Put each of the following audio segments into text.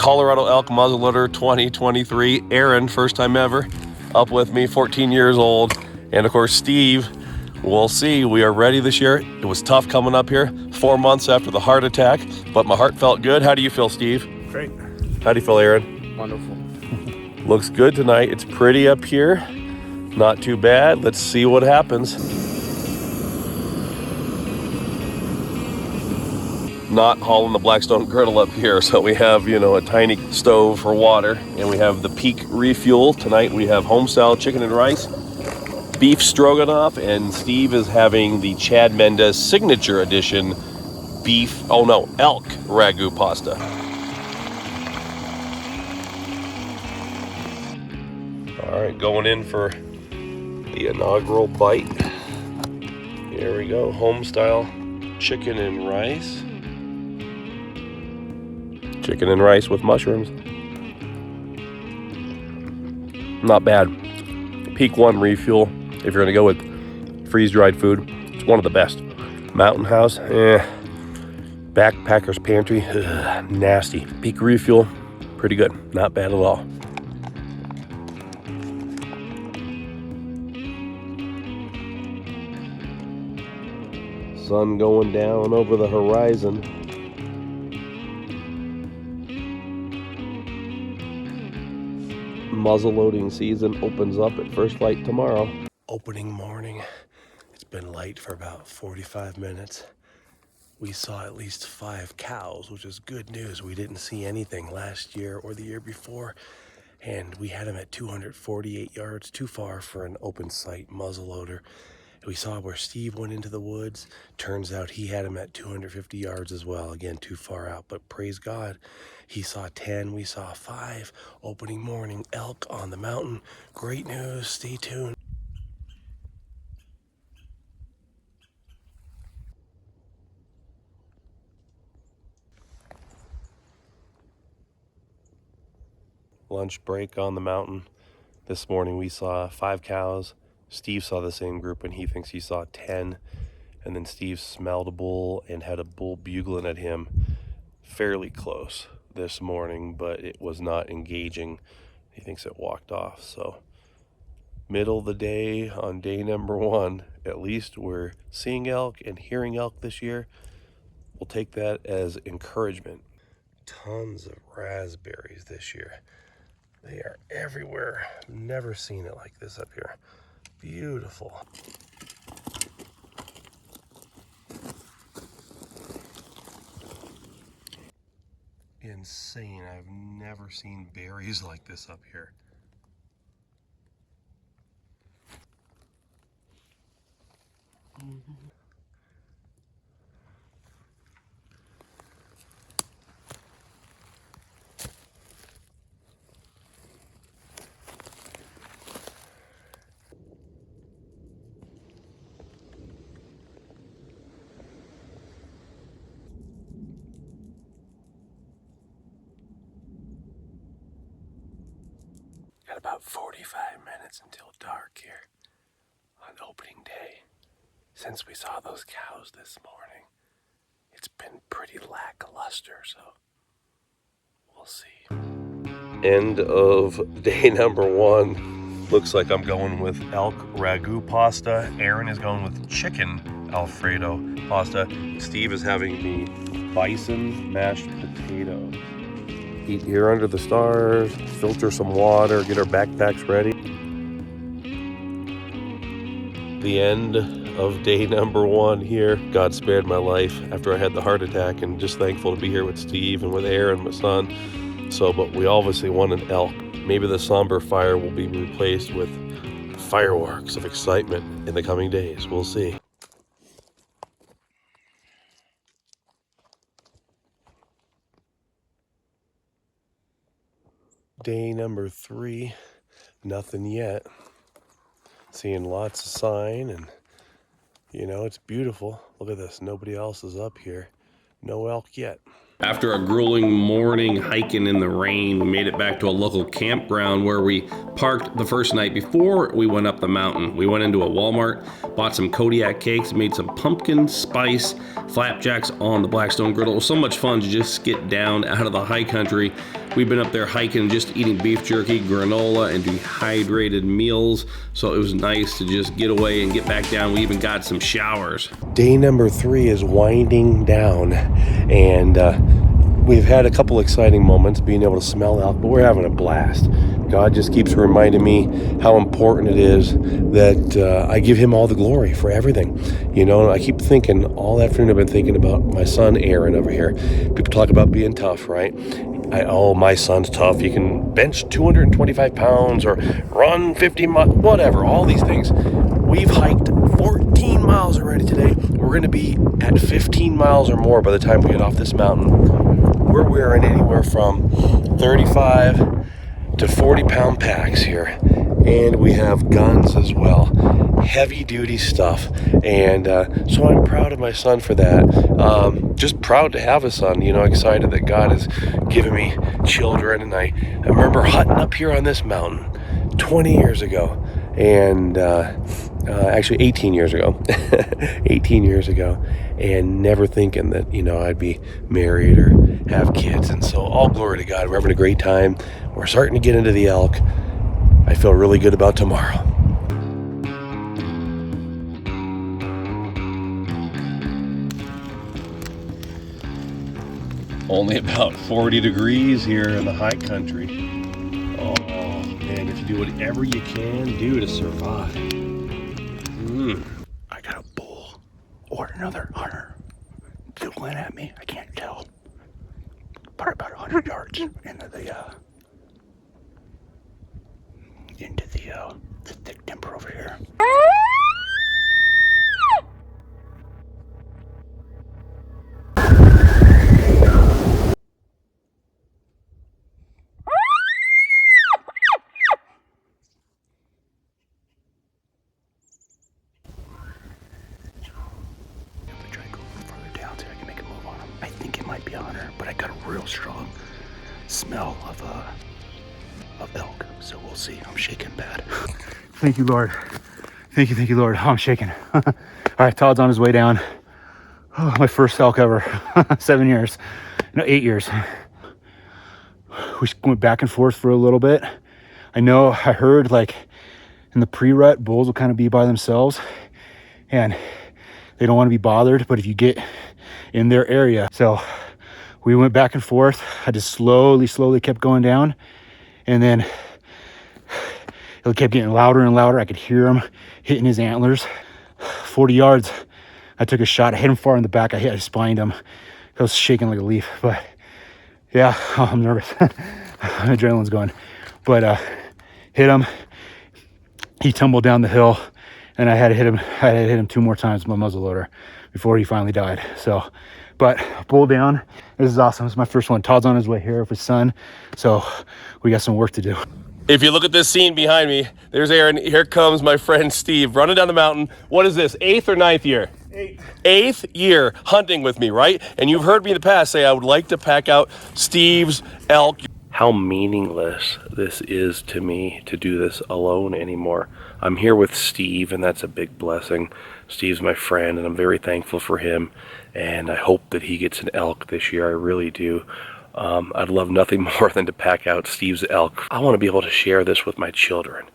Colorado Elk Muzzleloader 2023. Aaron, first time ever, up with me, 14 years old. And of course, Steve. We'll see. We are ready this year. It was tough coming up here, 4 months after the heart attack, but my heart felt good. How do you feel, Steve? Great. How do you feel, Aaron? Wonderful. Looks good tonight. It's pretty up here. Not too bad. Let's see what happens. Not hauling the Blackstone griddle up here, so we have, a tiny stove for water, and we have the Peak refuel. Tonight we have home-style chicken and rice, beef stroganoff, and Steve is having the Chad Mendez signature edition elk ragu pasta. All right, going in for the inaugural bite. Here we go, home-style chicken and rice. Chicken and rice with mushrooms. Not bad. Peak 1 refuel. If you're gonna go with freeze-dried food, it's one of the best. Mountain House, Backpacker's Pantry, nasty. Peak refuel, pretty good. Not bad at all. Sun going down over the horizon. Muzzleloading season opens up at first light tomorrow. Opening morning. It's been light for about 45 minutes. We saw at least 5 cows, which is good news. We didn't see anything last year or the year before, and we had them at 248 yards, too far for an open sight muzzleloader. We saw where Steve went into the woods. Turns out he had him at 250 yards as well. Again, too far out, but praise God. He saw 10, we saw 5. Opening morning, elk on the mountain. Great news, stay tuned. Lunch break on the mountain. This morning we saw 5 cows. Steve saw the same group and he thinks he saw 10. And then Steve smelled a bull and had a bull bugling at him fairly close this morning, but it was not engaging. He thinks it walked off. So middle of the day on day number 1, at least we're seeing elk and hearing elk this year. We'll take that as encouragement. Tons of raspberries this year. They are everywhere. Never seen it like this up here. Beautiful. Insane. I've never seen berries like this up here. Got about 45 minutes until dark here on opening day. Since we saw those cows this morning, it's been pretty lackluster, so we'll see. End of day number 1. Looks like I'm going with elk ragu pasta. Aaron is going with chicken Alfredo pasta. Steve is having the bison mashed potatoes. Eat here under the stars, filter some water, get our backpacks ready. The end of day number 1 here. God spared my life after I had the heart attack, and just thankful to be here with Steve and with Aaron, my son. But we obviously want an elk. Maybe the somber fire will be replaced with fireworks of excitement in the coming days. We'll see. Day number 3, nothing yet. Seeing lots of sign, and it's beautiful. Look at this, nobody else is up here. No elk yet. After a grueling morning hiking in the rain, we made it back to a local campground where we parked the first night before we went up the mountain. We went into a Walmart, bought some Kodiak cakes, made some pumpkin spice flapjacks on the Blackstone griddle. It was so much fun to just get down out of the high country. We've been up there hiking, just eating beef jerky, granola, and dehydrated meals. So it was nice to just get away and get back down. We even got some showers. Day number 3 is winding down, and we've had a couple exciting moments being able to smell elk, but we're having a blast. God just keeps reminding me how important it is that I give him all the glory for everything. You know, I keep thinking, all afternoon I've been thinking about my son Aaron over here. People talk about being tough, right? Oh, my son's tough. You can bench 225 pounds or run 50 miles, whatever, all these things. We've hiked 14 miles already today. We're going to be at 15 miles or more by the time we get off this mountain. We're wearing anywhere from 35 to 40 pound packs here. And we have guns as well. Heavy duty stuff. And so I'm proud of my son for that. Just proud to have a son, you know, excited that God has given me children. And I remember hunting up here on this mountain 20 years ago. And actually 18 years ago. 18 years ago. And never thinking that, you know, I'd be married or have kids. And so all glory to God. We're having a great time. We're starting to get into the elk. I feel really good about tomorrow. Only about 40 degrees here in the high country. Oh man, if you do whatever you can do to survive. I got a bull or another hunter doodling at me. I can't tell. Probably about 100 yards into the thick timber over here. I think it might be a hunter, but I got a real strong smell of elk, so we'll see. I'm shaking bad. Thank you, Lord. Thank you, Lord. Oh, I'm shaking. All right, Todd's on his way down. Oh, my first elk ever. 7 years. No, 8 years. We went back and forth for a little bit. I heard like in the pre-rut, bulls will kind of be by themselves and they don't want to be bothered, but if you get in their area. So we went back and forth. I just slowly kept going down, and then it kept getting louder and louder. I could hear him hitting his antlers. 40 yards, I took a shot. I hit him far in the back. I spined him. I was shaking like a leaf, but yeah, I'm nervous. Adrenaline's going, but hit him. He tumbled down the hill, and I had to hit him 2 more times with my muzzleloader before he finally died. So, but bull down. This is awesome. It's my first one. Todd's on his way here with his son, so we got some work to do. If you look at this scene behind me, there's Aaron. Here comes my friend Steve running down the mountain. What is this, 8th or 9th year? 8th year hunting with me, right? And you've heard me in the past say I would like to pack out Steve's elk. How meaningless this is to me to do this alone anymore. I'm here with Steve, and that's a big blessing. Steve's my friend, and I'm very thankful for him, and I hope that he gets an elk this year. I really do. I'd love nothing more than to pack out Steve's elk. I want to be able to share this with my children.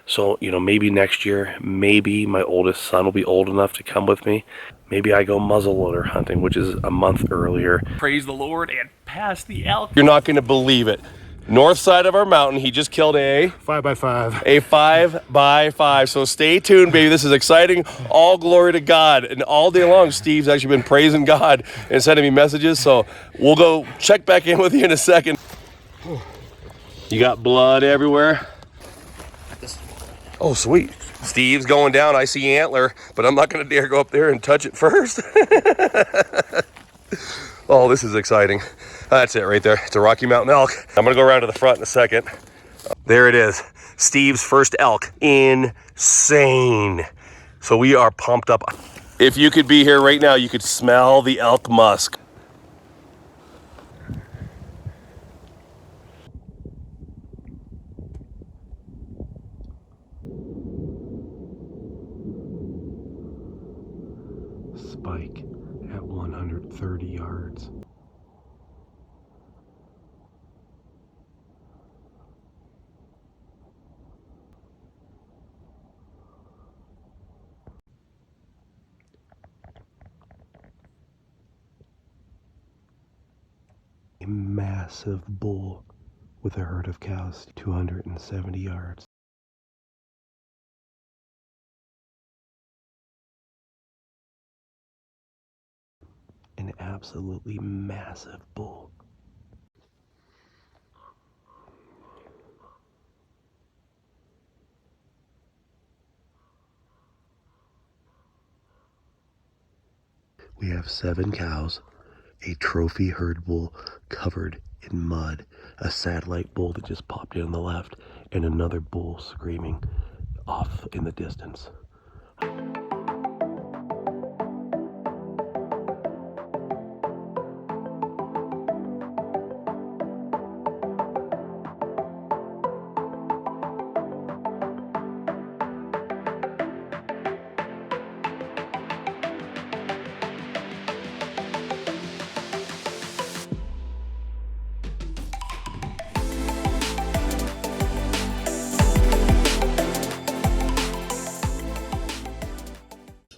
So, you know, maybe next year, maybe my oldest son will be old enough to come with me. Maybe I go muzzleloader hunting, which is a month earlier. Praise the Lord and pass the elk. You're not going to believe it. North side of our mountain, he just killed a 5x5. A 5x5. So stay tuned, baby. This is exciting. All glory to God. And all day long, Steve's actually been praising God and sending me messages. So we'll go check back in with you in a second. You got blood everywhere? Oh, sweet. Steve's going down. I see antler, but I'm not going to dare go up there and touch it first. Oh, this is exciting. That's it right there. It's a Rocky Mountain elk. I'm going to go around to the front in a second. There it is. Steve's first elk. Insane. So we are pumped up. If you could be here right now, you could smell the elk musk. spike at 130 yards. A massive bull with a herd of cows, 270 yards. An absolutely massive bull. We have 7 cows, a trophy herd bull covered in mud, a satellite bull that just popped in on the left, and another bull screaming off in the distance.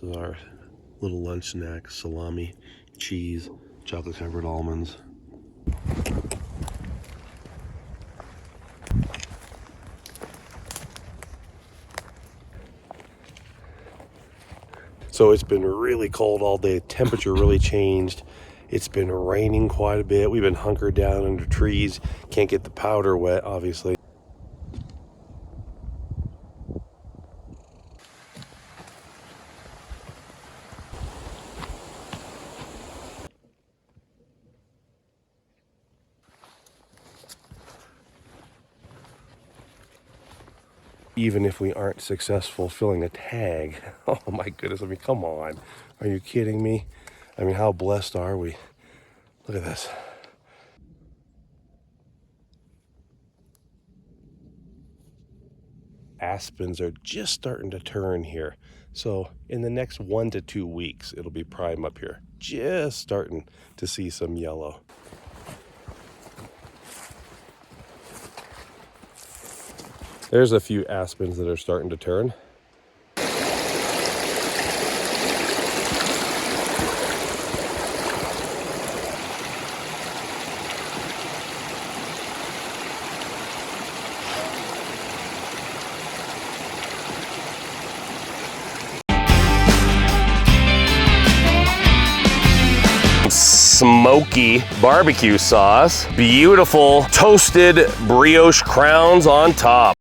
This is our little lunch snack: salami, cheese, chocolate covered almonds. So it's been really cold all day. Temperature really changed. It's been raining quite a bit. We've been hunkered down under trees. Can't get the powder wet, obviously. Even if we aren't successful filling a tag. Oh my goodness, I mean, come on. Are you kidding me? I mean, how blessed are we? Look at this. Aspens are just starting to turn here. So in the next 1 to 2 weeks, it'll be prime up here. Just starting to see some yellow. There's a few aspens that are starting to turn. Smoky barbecue sauce, beautiful toasted brioche crowns on top.